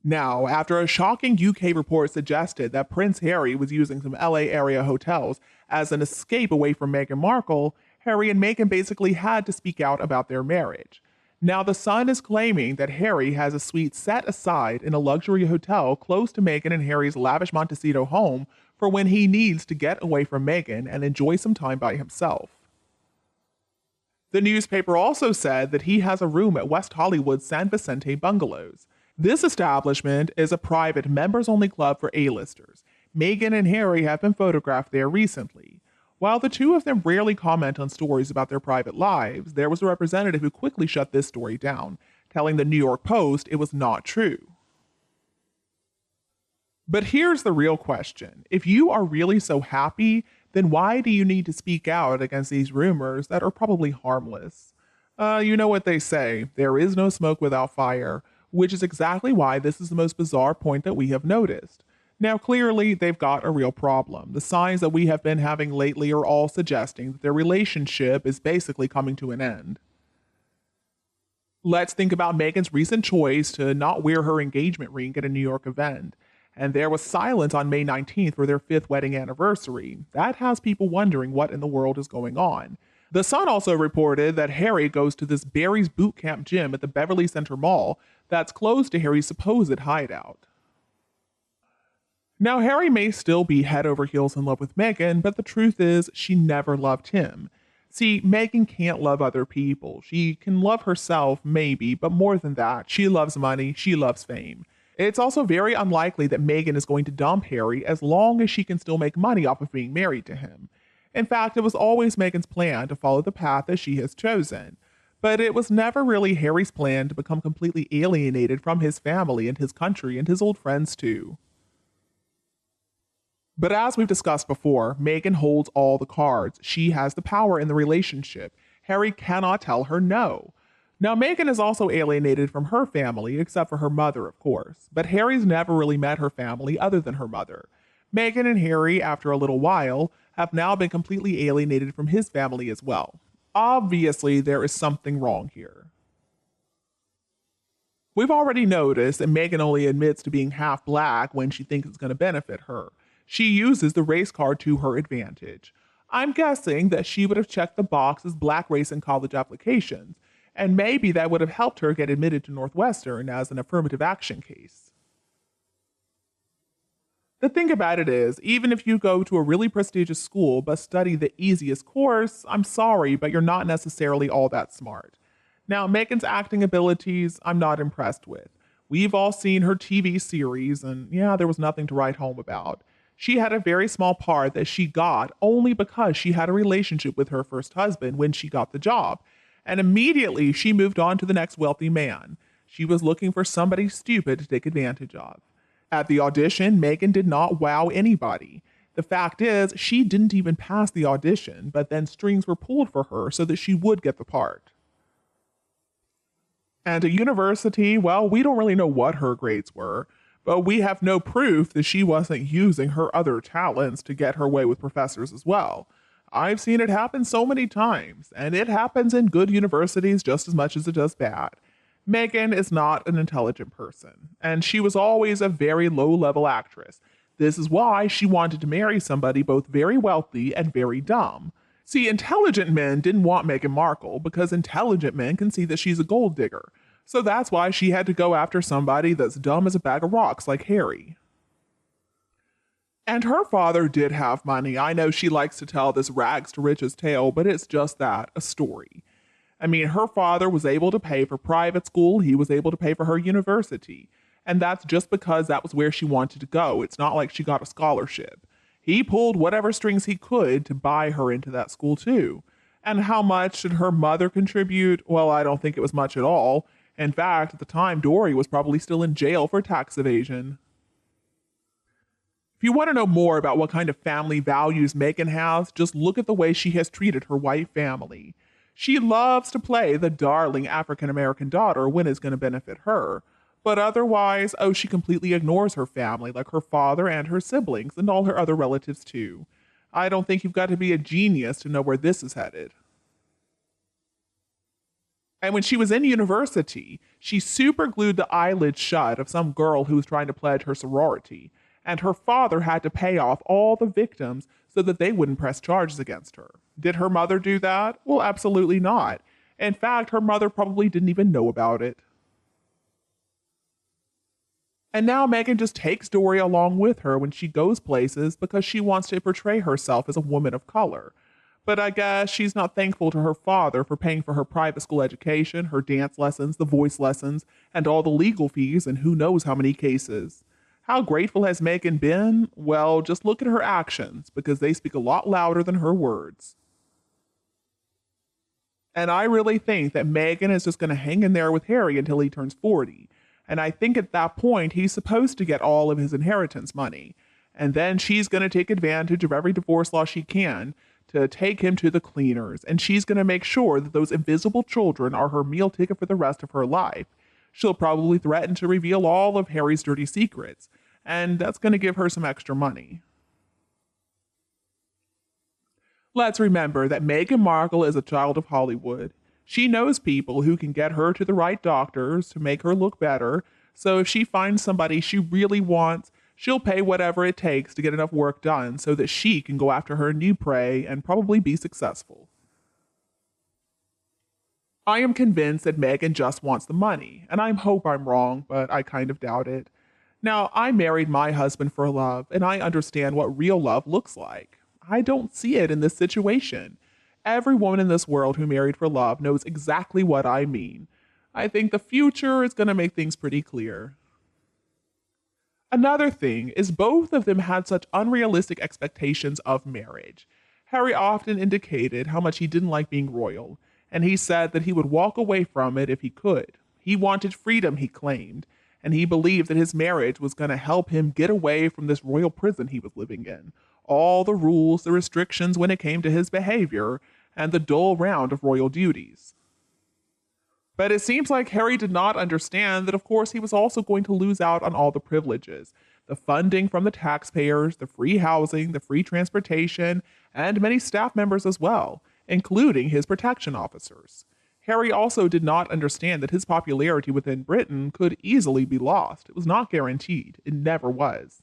Now, after a shocking UK report suggested that Prince Harry was using some LA area hotels as an escape away from Meghan Markle, Harry and Meghan basically had to speak out about their marriage. Now, The Sun is claiming that Harry has a suite set aside in a luxury hotel close to Meghan and Harry's lavish Montecito home for when he needs to get away from Meghan and enjoy some time by himself. The newspaper also said that he has a room at West Hollywood's San Vicente Bungalows. This establishment is a private members-only club for A-listers. Meghan and Harry have been photographed there recently. While the two of them rarely comment on stories about their private lives, there was a representative who quickly shut this story down, telling the New York Post it was not true. But here's the real question. If you are really so happy, then why do you need to speak out against these rumors that are probably harmless? You know what they say, there is no smoke without fire, which is exactly why this is the most bizarre point that we have noticed. Now, clearly, they've got a real problem. The signs that we have been having lately are all suggesting that their relationship is basically coming to an end. Let's think about Meghan's recent choice to not wear her engagement ring at a New York event. And there was silence on May 19th for their 5th wedding anniversary. That has people wondering what in the world is going on. The Sun also reported that Harry goes to this Barry's Boot Camp gym at the Beverly Center Mall that's close to Harry's supposed hideout. Now, Harry may still be head over heels in love with Meghan, but the truth is she never loved him. See, Meghan can't love other people. She can love herself, maybe, but more than that, she loves money, she loves fame. It's also very unlikely that Meghan is going to dump Harry as long as she can still make money off of being married to him. In fact, it was always Meghan's plan to follow the path that she has chosen. But it was never really Harry's plan to become completely alienated from his family and his country and his old friends too. But as we've discussed before, Meghan holds all the cards. She has the power in the relationship. Harry cannot tell her no. Now, Meghan is also alienated from her family, except for her mother, of course. But Harry's never really met her family other than her mother. Meghan and Harry, after a little while, have now been completely alienated from his family as well. Obviously, there is something wrong here. We've already noticed that Meghan only admits to being half black when she thinks it's going to benefit her. She uses the race card to her advantage. I'm guessing that she would have checked the box as black race in college applications, and maybe that would have helped her get admitted to Northwestern as an affirmative action case. The thing about it is, even if you go to a really prestigious school but study the easiest course, I'm sorry, but you're not necessarily all that smart. Now, Meghan's acting abilities, I'm not impressed with. We've all seen her TV series, and yeah, there was nothing to write home about. She had a very small part that she got only because she had a relationship with her first husband when she got the job. And immediately she moved on to the next wealthy man. She was looking for somebody stupid to take advantage of. At the audition, Meghan did not wow anybody. The fact is, she didn't even pass the audition, but then strings were pulled for her so that she would get the part. And at university, well, we don't really know what her grades were, but we have no proof that she wasn't using her other talents to get her way with professors as well. I've seen it happen so many times, and it happens in good universities just as much as it does bad. Meghan is not an intelligent person, and she was always a very low-level actress. This is why she wanted to marry somebody both very wealthy and very dumb. See, intelligent men didn't want Meghan Markle because intelligent men can see that she's a gold digger. So that's why she had to go after somebody that's dumb as a bag of rocks like Harry. And her father did have money. I know she likes to tell this rags to riches tale, but it's just that, a story. I mean, her father was able to pay for private school. He was able to pay for her university. And that's just because that was where she wanted to go. It's not like she got a scholarship. He pulled whatever strings he could to buy her into that school too. And how much did her mother contribute? Well, I don't think it was much at all. In fact, at the time, Dory was probably still in jail for tax evasion. If you want to know more about what kind of family values Meghan has, just look at the way she has treated her white family. She loves to play the darling African-American daughter when it's going to benefit her. But otherwise, oh, she completely ignores her family, like her father and her siblings, and all her other relatives too. I don't think you've got to be a genius to know where this is headed. And when she was in university, she super glued the eyelids shut of some girl who was trying to pledge her sorority. And her father had to pay off all the victims so that they wouldn't press charges against her. Did her mother do that? Well, absolutely not. In fact, her mother probably didn't even know about it. And now Meghan just takes Dory along with her when she goes places because she wants to portray herself as a woman of color. But I guess she's not thankful to her father for paying for her private school education, her dance lessons, the voice lessons, and all the legal fees, and who knows how many cases. How grateful has Meghan been? Well, just look at her actions, because they speak a lot louder than her words. And I really think that Meghan is just going to hang in there with Harry until he turns 40. And I think at that point, he's supposed to get all of his inheritance money. And then she's going to take advantage of every divorce law she can to take him to the cleaners. And she's going to make sure that those invisible children are her meal ticket for the rest of her life. She'll probably threaten to reveal all of Harry's dirty secrets. And that's going to give her some extra money. Let's remember that Meghan Markle is a child of Hollywood. She knows people who can get her to the right doctors to make her look better, so if she finds somebody she really wants, she'll pay whatever it takes to get enough work done so that she can go after her new prey and probably be successful. I am convinced that Meghan just wants the money, and I hope I'm wrong, but I kind of doubt it. Now, I married my husband for love, and I understand what real love looks like. I don't see it in this situation. Every woman in this world who married for love knows exactly what I mean. I think the future is going to make things pretty clear. Another thing is both of them had such unrealistic expectations of marriage. Harry often indicated how much he didn't like being royal, and he said that he would walk away from it if he could. He wanted freedom, he claimed, and he believed that his marriage was going to help him get away from this royal prison he was living in. All the rules, the restrictions when it came to his behavior, and the dull round of royal duties. But it seems like Harry did not understand that, of course, he was also going to lose out on all the privileges, the funding from the taxpayers, the free housing, the free transportation, and many staff members as well, including his protection officers. Harry also did not understand that his popularity within Britain could easily be lost. It was not guaranteed. It never was.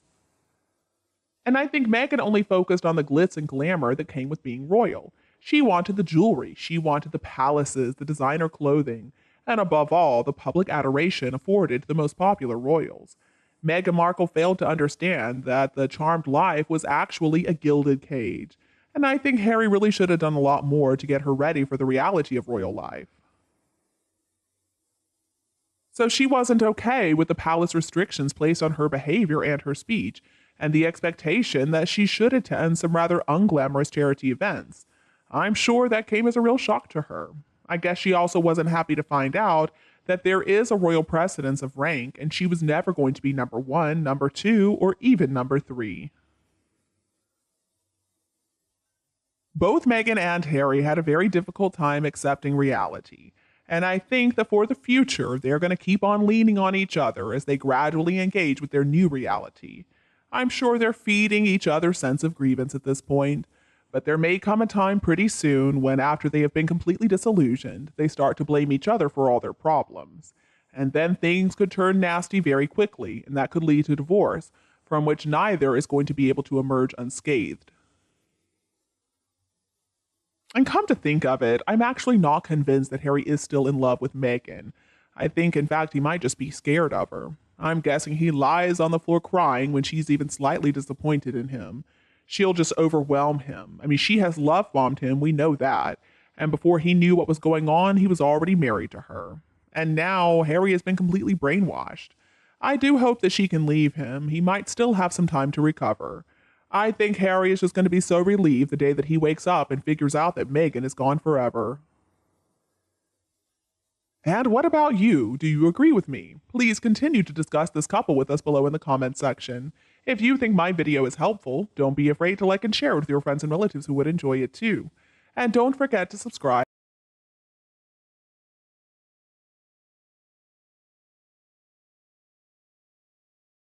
And I think Meghan only focused on the glitz and glamour that came with being royal. She wanted the jewelry, she wanted the palaces, the designer clothing, and above all, the public adoration afforded to the most popular royals. Meghan Markle failed to understand that the charmed life was actually a gilded cage, and I think Harry really should have done a lot more to get her ready for the reality of royal life. So she wasn't okay with the palace restrictions placed on her behavior and her speech, and the expectation that she should attend some rather unglamorous charity events. I'm sure that came as a real shock to her. I guess she also wasn't happy to find out that there is a royal precedence of rank, and she was never going to be number 1, number 2, or even number 3. Both Meghan and Harry had a very difficult time accepting reality, and I think that for the future, they're going to keep on leaning on each other as they gradually engage with their new reality. I'm sure they're feeding each other's sense of grievance at this point, but there may come a time pretty soon when, after they have been completely disillusioned, they start to blame each other for all their problems. And then things could turn nasty very quickly, and that could lead to divorce, from which neither is going to be able to emerge unscathed. And come to think of it, I'm actually not convinced that Harry is still in love with Meghan. I think, in fact, he might just be scared of her. I'm guessing he lies on the floor crying when she's even slightly disappointed in him. She'll just overwhelm him. I mean, she has love-bombed him, we know that. And before he knew what was going on, he was already married to her. And now Harry has been completely brainwashed. I do hope that she can leave him. He might still have some time to recover. I think Harry is just going to be so relieved the day that he wakes up and figures out that Meghan is gone forever. And what about you? Do you agree with me? Please continue to discuss this couple with us below in the comments section. If you think my video is helpful, don't be afraid to like and share it with your friends and relatives who would enjoy it too. And don't forget to subscribe.